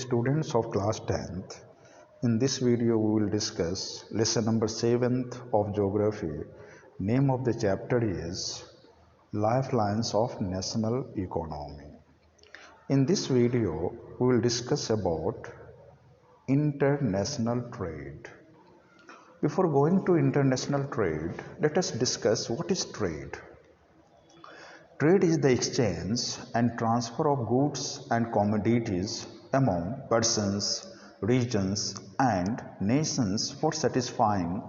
Students of class 10th, in this video we will discuss lesson number 7th of geography. Name of the chapter is Lifelines of National Economy. In this video we will discuss about international trade. Before going to international trade, let us discuss what is trade. Trade is the exchange and transfer of goods and commodities among persons, regions, and nations for satisfying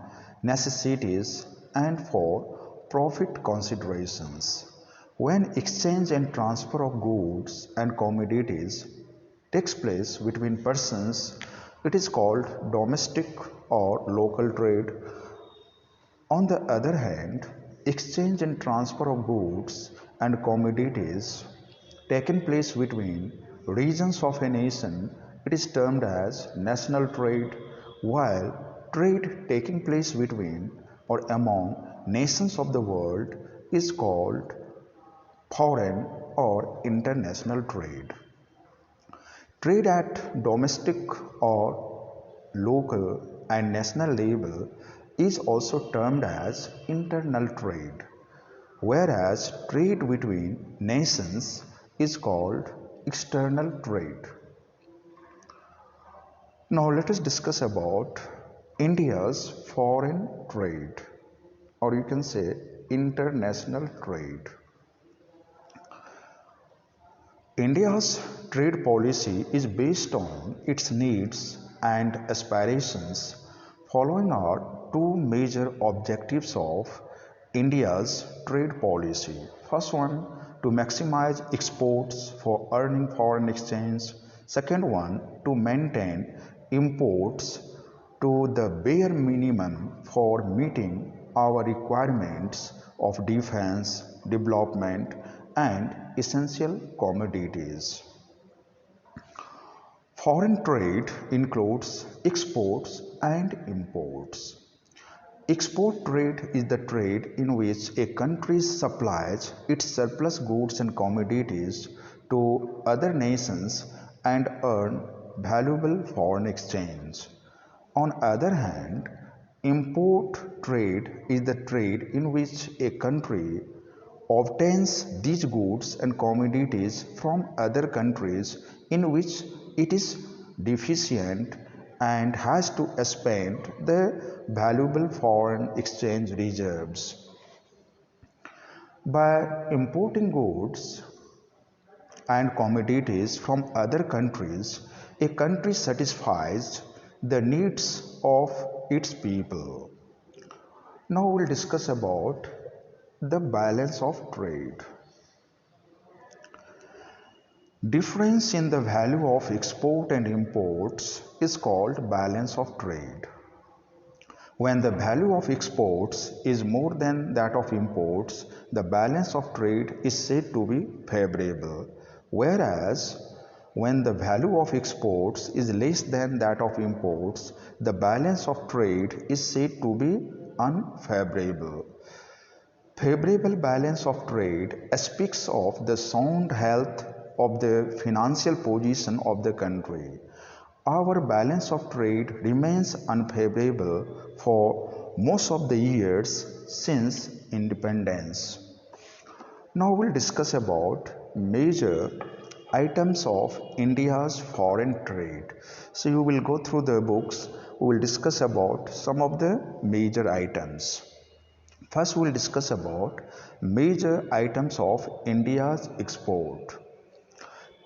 necessities and for profit considerations. When exchange and transfer of goods and commodities takes place between persons, it is called domestic or local trade. On the other hand, exchange and transfer of goods and commodities taken place between regions of a nation, it is termed as national trade, while trade taking place between or among nations of the world is called foreign or international trade. Trade at domestic or local and national level is also termed as internal trade, whereas trade between nations is called external trade. Now let us discuss about India's foreign trade, or you can say international trade. India's trade policy is based on its needs and aspirations. Following are two major objectives of India's trade policy. First one, to maximize exports for earning foreign exchange. Second one, to maintain imports to the bare minimum for meeting our requirements of defense, development, and essential commodities. Foreign trade includes exports and imports. Export trade is the trade in which a country supplies its surplus goods and commodities to other nations and earn valuable foreign exchange. On the other hand, import trade is the trade in which a country obtains these goods and commodities from other countries in which it is deficient and has to expend the valuable foreign exchange reserves. By importing goods and commodities from other countries, a country satisfies the needs of its people. Now we'll discuss about the balance of trade. Difference in the value of export and imports is called balance of trade. When the value of exports is more than that of imports, the balance of trade is said to be favorable, whereas when the value of exports is less than that of imports, the balance of trade is said to be unfavorable. Favorable balance of trade speaks of the sound health of the financial position of the country. Our balance of trade remains unfavorable for most of the years since independence. Now we'll discuss about major items of India's foreign trade. So you will go through the books, we will discuss about some of the major items. First, we will discuss about major items of India's export.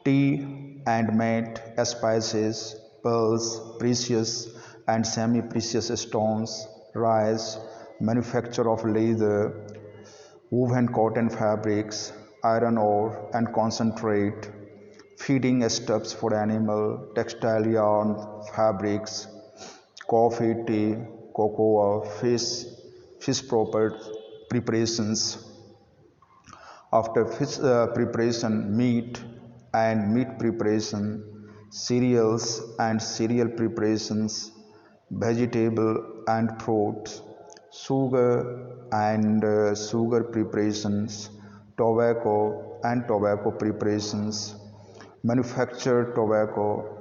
Tea and mate, spices, pearls, precious and semi-precious stones, rice, manufacture of leather, woven cotton fabrics, iron ore and concentrate, feeding stuffs for animal, textile yarn, fabrics, coffee, tea, cocoa, fish preparations. After fish preparation, meat and meat preparation, cereals and cereal preparations, vegetable and fruits, sugar and sugar preparations, tobacco and tobacco preparations, manufactured tobacco,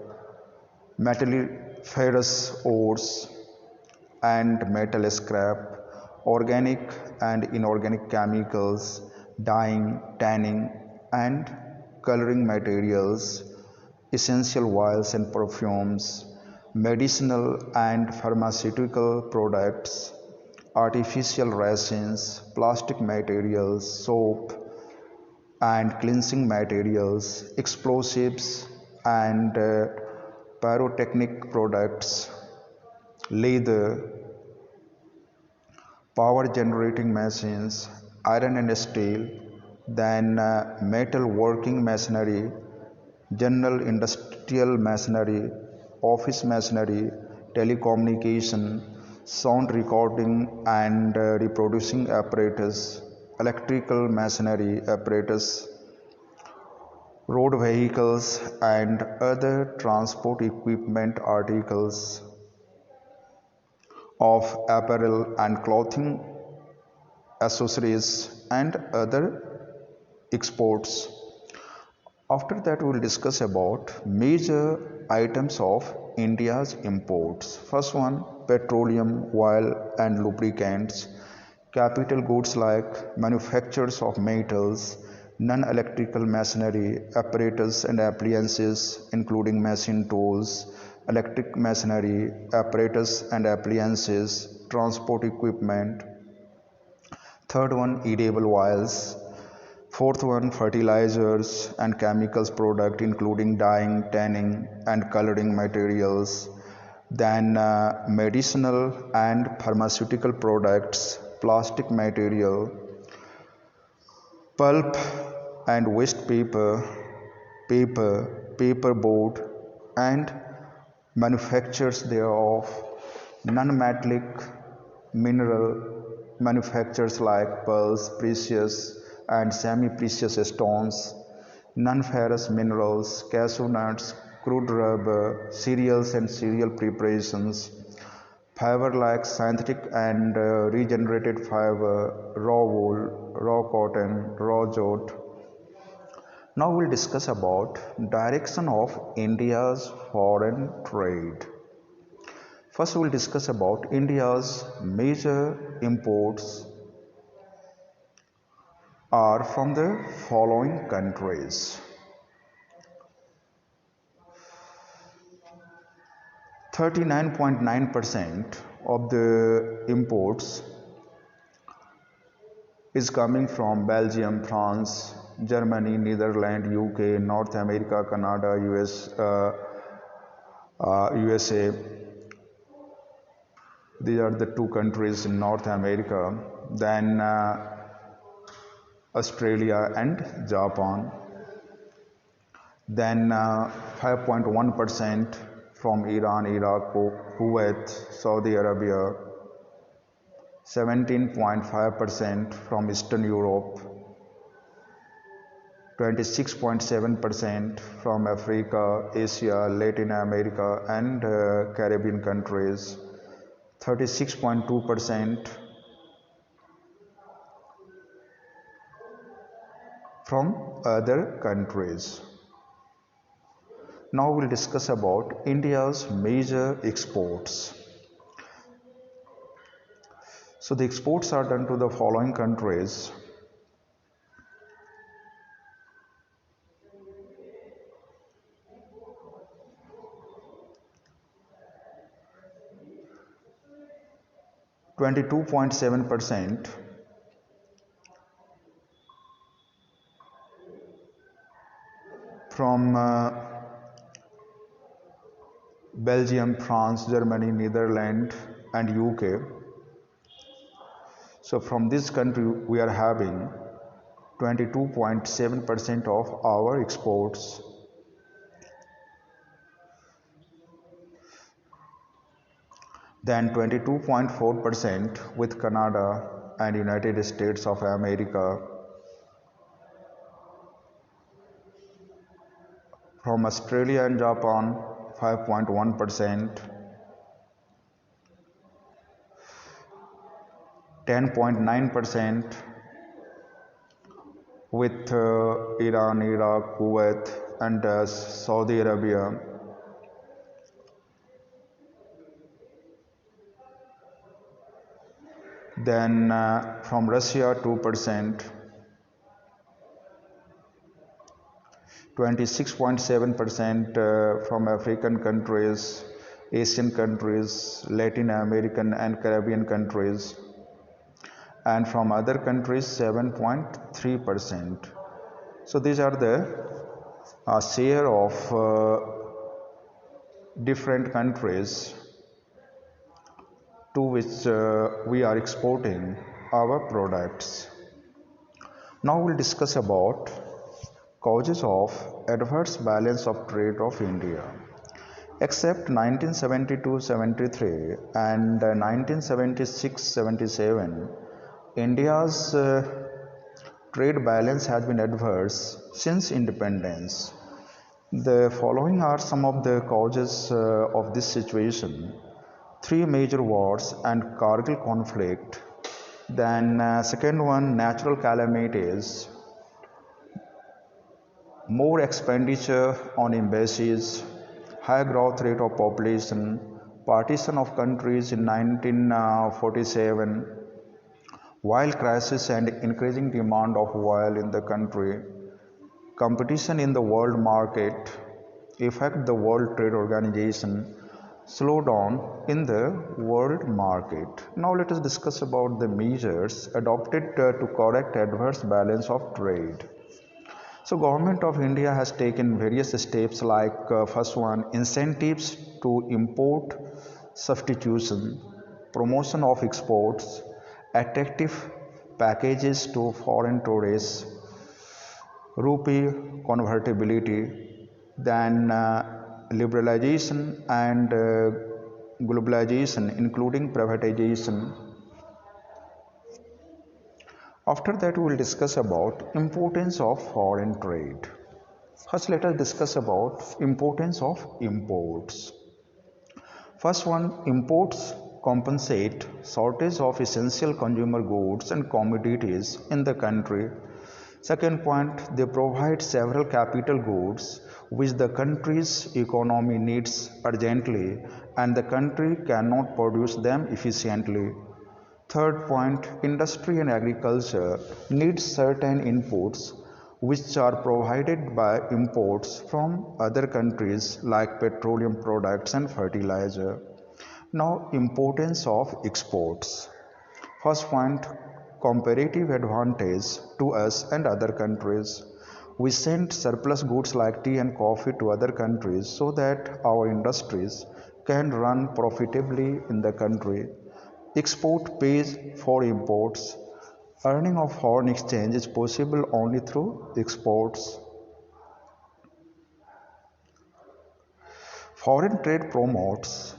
metalliferous ores and metal scrap, organic and inorganic chemicals, dyeing, tanning, and coloring materials, essential oils and perfumes, medicinal and pharmaceutical products, artificial resins, plastic materials, soap and cleansing materials, explosives and pyrotechnic products, leather, power generating machines, iron and steel, then metal working machinery, general industrial machinery, office machinery, telecommunication, sound recording and reproducing apparatus, electrical machinery apparatus, road vehicles and other transport equipment articles of apparel and clothing accessories and other exports. After that, we will discuss about major items of India's imports. First one, petroleum, oil and lubricants, capital goods like manufactures of metals, non-electrical machinery, apparatus and appliances including machine tools, electric machinery, apparatus and appliances, transport equipment. Third one, edible oils. Fourth one, fertilizers and chemicals product including dyeing, tanning and coloring materials. Then medicinal and pharmaceutical products, plastic material, pulp and waste paper, paperboard and manufactures thereof, non-metallic mineral manufactures like pearls, precious and semi-precious stones, non-ferrous minerals, cashew nuts, crude rubber, cereals and cereal preparations, fiber like synthetic and regenerated fiber, raw wool, raw cotton, raw jute. Now we'll discuss about direction of India's foreign trade. First we'll discuss about India's major imports are from the following countries. 39.9% of the imports is coming from Belgium, France, Germany, Netherlands, UK, North America, Canada, USA. These are the two countries in North America. Then Australia and Japan. Then 5.1% from Iran, Iraq, Kuwait, Saudi Arabia. 17.5% from Eastern Europe. 26.7% from Africa, Asia, Latin America and Caribbean countries. 36.2% from other countries. Now we'll discuss about India's major exports. So the exports are done to the following countries. (22.7%) from Belgium, France, Germany, Netherlands and UK. So from this country we are having 22.7% of our exports. Then 22.4% with Canada and United States of America. From Australia and Japan 5.1%. 10.9% with Iran, Iraq, Kuwait and Saudi Arabia. Then from Russia 2%, 26.7% from African countries, Asian countries, Latin American and Caribbean countries, and from other countries 7.3%. So these are the share of different countries to which we are exporting our products. Now we'll discuss about causes of adverse balance of trade of India. Except 1972-73 and 1976-77, India's trade balance has been adverse since independence. The following are some of the causes of this situation: three major wars and Kargil conflict. Then second one, natural calamities, more expenditure on embassies, high growth rate of population, partition of countries in 1947, oil crisis and increasing demand of oil in the country, competition in the world market, affect the World Trade Organization, slowdown in the world market. Now let us discuss about the measures adopted to correct adverse balance of trade. So government of India has taken various steps like first one, incentives to import substitution, promotion of exports, attractive packages to foreign tourists, rupee convertibility, then liberalization and globalization including privatization. After that we will discuss about importance of foreign trade. First let us discuss about importance of imports. First one, imports compensate shortage of essential consumer goods and commodities in the country. Second point, they provide several capital goods which the country's economy needs urgently and the country cannot produce them efficiently. Third point, industry and agriculture need certain inputs which are provided by imports from other countries like petroleum products and fertilizer. Now, importance of exports. First point, comparative advantage to us and other countries. We send surplus goods like tea and coffee to other countries so that our industries can run profitably in the country. Export pays for imports. Earning of foreign exchange is possible only through exports. Foreign trade promotes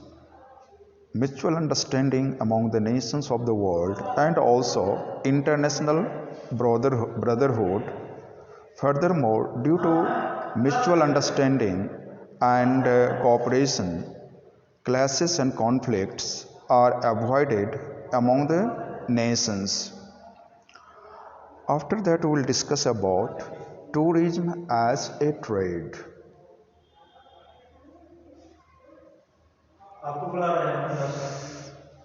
mutual understanding among the nations of the world and also international brotherhood. Furthermore, due to mutual understanding and cooperation, clashes and conflicts are avoided among the nations. After that, we will discuss about tourism as a trade.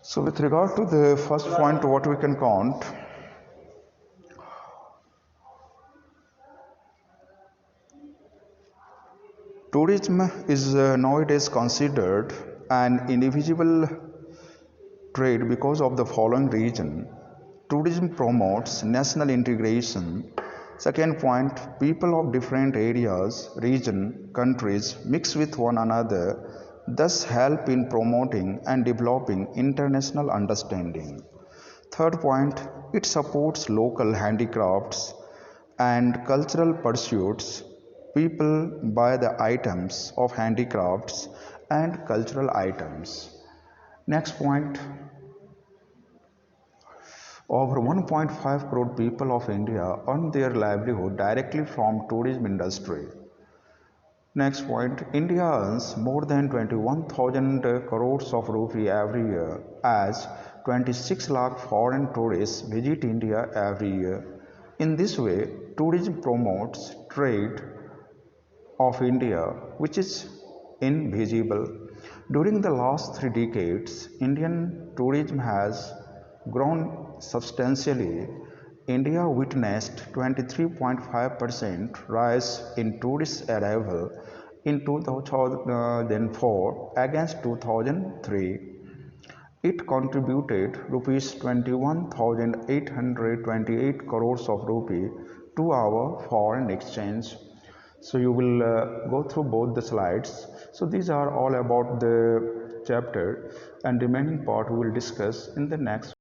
So, with regard to the first point, what we can count, tourism is nowadays considered an indivisible trade because of the following reason. Tourism promotes national integration. Second point, people of different areas, region, countries mix with one another, thus help in promoting and developing international understanding. Third point, it supports local handicrafts and cultural pursuits. People buy the items of handicrafts and cultural items. Next point, over 1.5 crore people of India earn their livelihood directly from tourism industry. Next point, India earns more than 21,000 crores of rupee every year as 26 lakh foreign tourists visit India every year. In this way, tourism promotes trade of India, which is invisible. During the last 3 decades, Indian tourism has grown substantially. India witnessed 23.5% rise in tourist arrival in 2004 against 2003. It contributed rupees 21,828 crores of rupee to our foreign exchange. So you will go through both the slides. So these are all about the chapter, and remaining part we will discuss in the next